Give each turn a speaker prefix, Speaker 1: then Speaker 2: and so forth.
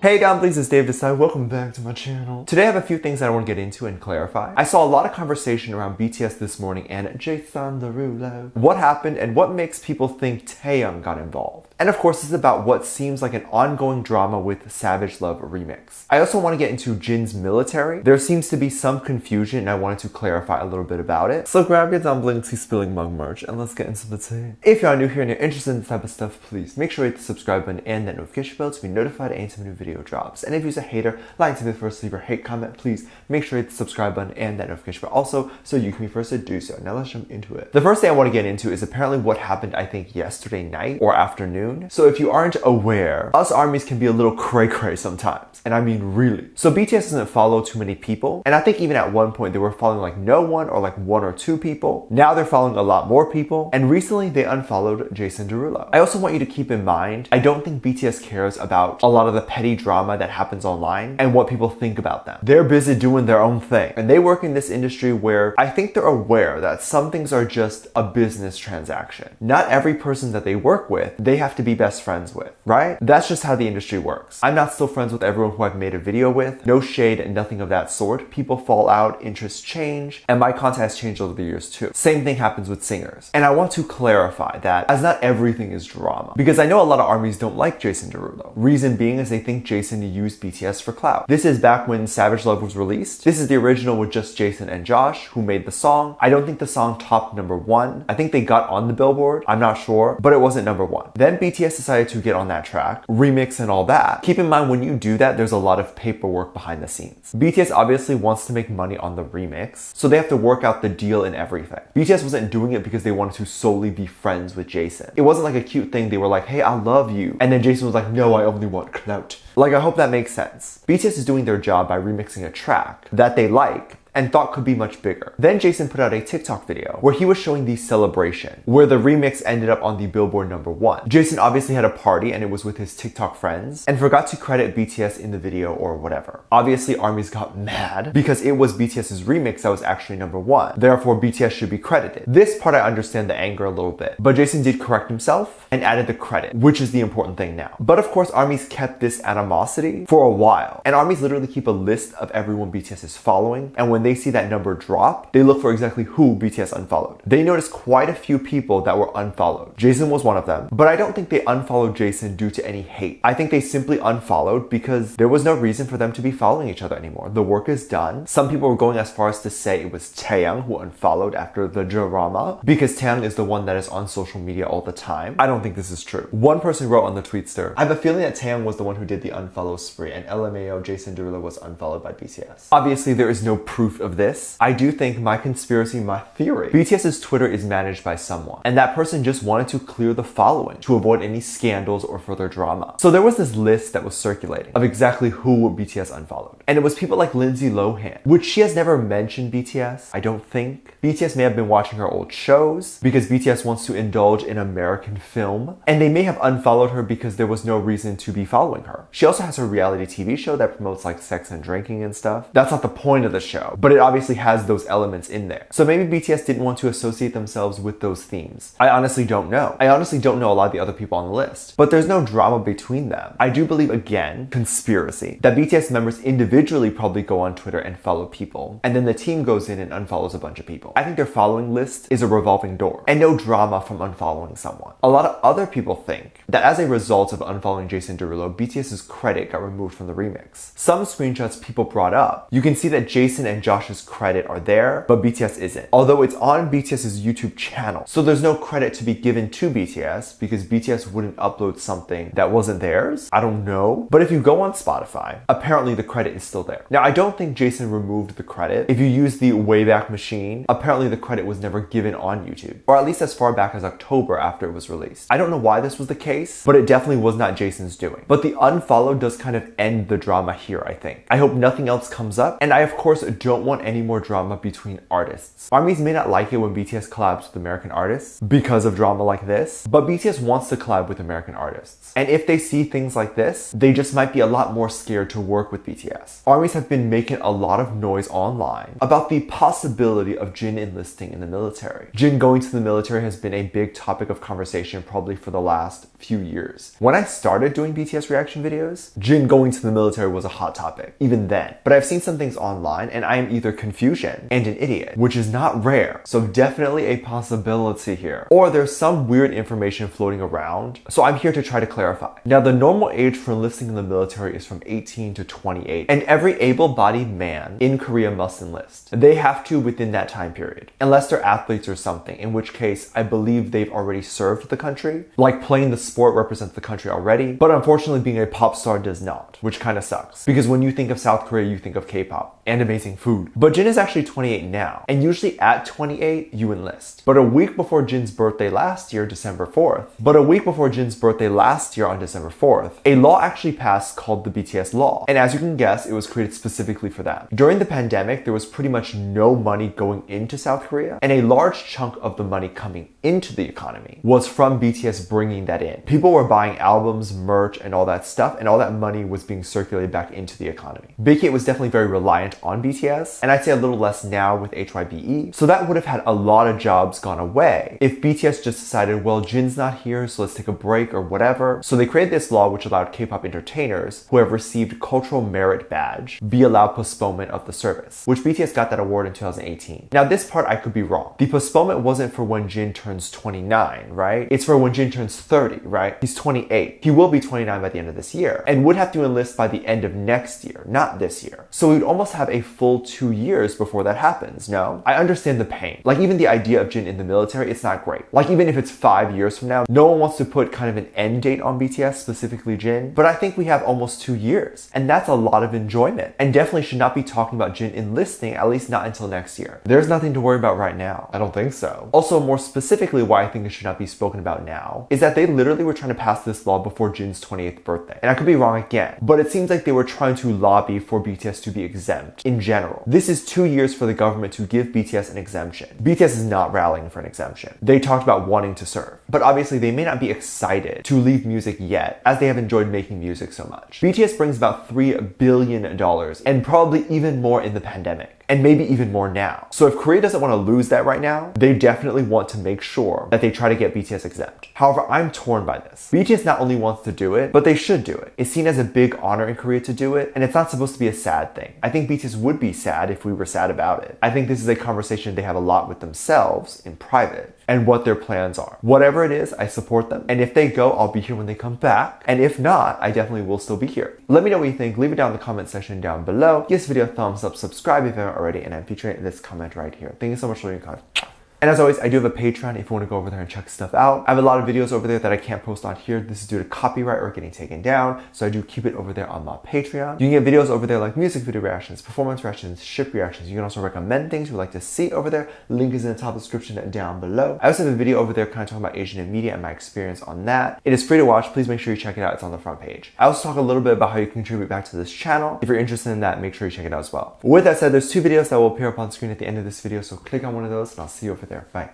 Speaker 1: Hey dumplings, it's Dave Desai. Welcome back to my channel. Today I have a few things that I want to get into and clarify. I saw a lot of conversation around BTS this morning and Jason Derulo. What happened and what makes people think Taeyang got involved? And of course, this is about what seems like an ongoing drama with Savage Love remix. I also want to get into Jin's military. There seems to be some confusion and I wanted to clarify a little bit about it. So grab your dumplings, tea spilling mug merch, and let's get into the tea. If you are new here and you're interested in this type of stuff, please make sure you hit the subscribe button and that notification bell to be notified anytime a new video drops. And if you're a hater, lying to me first, leave your hate comment, please make sure you hit the subscribe button and that notification bell also so you can be first to do so. Now let's jump into it. The first thing I want to get into is apparently what happened, I think, yesterday night or afternoon. So if you aren't aware, us armies can be a little cray-cray sometimes. And I mean really. So BTS doesn't follow too many people. And I think even at one point they were following like no one or like one or two people. Now they're following a lot more people. And recently they unfollowed Jason Derulo. I also want you to keep in mind, I don't think BTS cares about a lot of the petty drama that happens online and what people think about them. They're busy doing their own thing. And they work in this industry where I think they're aware that some things are just a business transaction. Not every person that they work with, they have to be best friends with, right? That's just how the industry works. I'm not still friends with everyone who I've made a video with. No shade and nothing of that sort. People fall out, interests change, and my content has changed over the years too. Same thing happens with singers. And I want to clarify that as not everything is drama. Because I know a lot of armies don't like Jason Derulo. Reason being is they think Jason used BTS for clout. This is back when Savage Love was released. This is the original with just Jason and Josh who made the song. I don't think the song topped #1. I think they got on the Billboard. I'm not sure, but it wasn't #1. Then BTS decided to get on that track, remix and all that. Keep in mind when you do that, there's a lot of paperwork behind the scenes. BTS obviously wants to make money on the remix, so they have to work out the deal and everything. BTS wasn't doing it because they wanted to solely be friends with Jason. It wasn't like a cute thing. They were like, hey, I love you. And then Jason was like, no, I only want clout. Like, I hope that makes sense. BTS is doing their job by remixing a track that they like and thought could be much bigger. Then Jason put out a TikTok video where he was showing the celebration, where the remix ended up on the Billboard #1. Jason obviously had a party and it was with his TikTok friends and forgot to credit BTS in the video or whatever. Obviously armies got mad because it was BTS's remix that was actually #1. Therefore BTS should be credited. This part I understand the anger a little bit, but Jason did correct himself and added the credit, which is the important thing now. But of course armies kept this animosity for a while, and armies literally keep a list of everyone BTS is following, and when they see that number drop, they look for exactly who BTS unfollowed. They noticed quite a few people that were unfollowed. Jason was one of them, but I don't think they unfollowed Jason due to any hate. I think they simply unfollowed because there was no reason for them to be following each other anymore. The work is done. Some people were going as far as to say it was Taeyang who unfollowed after the drama because Taeyang is the one that is on social media all the time. I don't think this is true. One person wrote on the Tweetster, I have a feeling that Taeyang was the one who did the unfollow spree and LMAO Jason Derulo was unfollowed by BTS. Obviously there is no proof of this. I do think my conspiracy, my theory, BTS's Twitter is managed by someone, and that person just wanted to clear the following to avoid any scandals or further drama. So there was this list that was circulating of exactly who BTS unfollowed, and it was people like Lindsay Lohan, which she has never mentioned BTS, I don't think. BTS may have been watching her old shows because BTS wants to indulge in American film, and they may have unfollowed her because there was no reason to be following her. She also has her reality TV show that promotes like sex and drinking and stuff. That's not the point of the show, but it obviously has those elements in there. So maybe BTS didn't want to associate themselves with those themes. I honestly don't know. I honestly don't know a lot of the other people on the list, but there's no drama between them. I do believe, again, conspiracy, that BTS members individually probably go on Twitter and follow people, and then the team goes in and unfollows a bunch of people. I think their following list is a revolving door, and no drama from unfollowing someone. A lot of other people think that as a result of unfollowing Jason Derulo, BTS's credit got removed from the remix. Some screenshots people brought up, you can see that Jason and Josh's credit are there, but BTS isn't. Although it's on BTS's YouTube channel. So there's no credit to be given to BTS because BTS wouldn't upload something that wasn't theirs. I don't know. But if you go on Spotify, apparently the credit is still there. Now, I don't think Jason removed the credit. If you use the Wayback Machine, apparently the credit was never given on YouTube, or at least as far back as October after it was released. I don't know why this was the case, but it definitely was not Jason's doing. But the unfollow does kind of end the drama here, I think. I hope nothing else comes up, and I of course don't don't want any more drama between artists. ARMYs may not like it when BTS collabs with American artists because of drama like this, but BTS wants to collab with American artists. And if they see things like this, they just might be a lot more scared to work with BTS. ARMYs have been making a lot of noise online about the possibility of Jin enlisting in the military. Jin going to the military has been a big topic of conversation probably for the last few years. When I started doing BTS reaction videos, Jin going to the military was a hot topic, even then. But I've seen some things online and I am either confusion and an idiot, which is not rare. So definitely a possibility here. Or there's some weird information floating around. So I'm here to try to clarify. Now, the normal age for enlisting in the military is from 18 to 28. And every able-bodied man in Korea must enlist. They have to within that time period. Unless they're athletes or something, in which case I believe they've already served the country. Like playing the sport represents the country already. But unfortunately being a pop star does not, which kind of sucks. Because when you think of South Korea, you think of K-pop and amazing food. But Jin is actually 28 now. And usually at 28, you enlist. But a week before Jin's birthday last year, December 4th, on December 4th, a law actually passed called the BTS Law. And as you can guess, it was created specifically for them. During the pandemic, there was pretty much no money going into South Korea, and a large chunk of the money coming into the economy was from BTS bringing that in. People were buying albums, merch, and all that stuff, and all that money was being circulated back into the economy. Big Hit was definitely very reliant on BTS, and I'd say a little less now with HYBE, so that would have had a lot of jobs gone away if BTS just decided, well, Jin's not here, so let's take a break or whatever. So they created this law which allowed K-pop entertainers who have received cultural merit badge be allowed postponement of the service, which BTS got that award in 2018. Now this part I could be wrong. The postponement wasn't for when Jin turns 29, right? It's for when Jin turns 30, right? He's 28. He will be 29 by the end of this year and would have to enlist by the end of next year, not this year. So we'd almost have a full 2 years before that happens, no? I understand the pain. Like even the idea of Jin in the military, it's not great. Like even if it's 5 years from now, no one wants to put kind of an end date on BTS, specifically Jin, but I think we have almost 2 years, and that's a lot of enjoyment, and definitely should not be talking about Jin enlisting, at least not until next year. There's nothing to worry about right now. I don't think so. Also, more specifically, why I think it should not be spoken about now is that they literally were trying to pass this law before Jin's 28th birthday, and I could be wrong again, but it seems like they were trying to lobby for BTS to be exempt in general. This is 2 years for the government to give BTS an exemption. BTS is not rallying for an exemption. They talked about wanting to serve, but obviously they may not be excited to leave music yet, as they have enjoyed making music so much. BTS brings about $3 billion and probably even more in the pandemic. And maybe even more now. So if Korea doesn't want to lose that right now, they definitely want to make sure that they try to get BTS exempt. However, I'm torn by this. BTS not only wants to do it, but they should do it. It's seen as a big honor in Korea to do it, and it's not supposed to be a sad thing. I think BTS would be sad if we were sad about it. I think this is a conversation they have a lot with themselves in private and what their plans are. Whatever it is, I support them. And if they go, I'll be here when they come back. And if not, I definitely will still be here. Let me know what you think. Leave it down in the comment section down below. Give this video a thumbs up, subscribe if you haven't already, and I'm featuring it in this comment right here. Thank you so much for leaving a comment. And as always, I do have a Patreon if you want to go over there and check stuff out. I have a lot of videos over there that I can't post on here. This is due to copyright or getting taken down. So I do keep it over there on my Patreon. You can get videos over there like music video reactions, performance reactions, ship reactions. You can also recommend things you would like to see over there. Link is in the top description down below. I also have a video over there kind of talking about Asian and media and my experience on that. It is free to watch. Please make sure you check it out. It's on the front page. I also talk a little bit about how you contribute back to this channel. If you're interested in that, make sure you check it out as well. With that said, there's 2 videos that will appear up on screen at the end of this video. So click on one of those and I'll see you over there. Bye.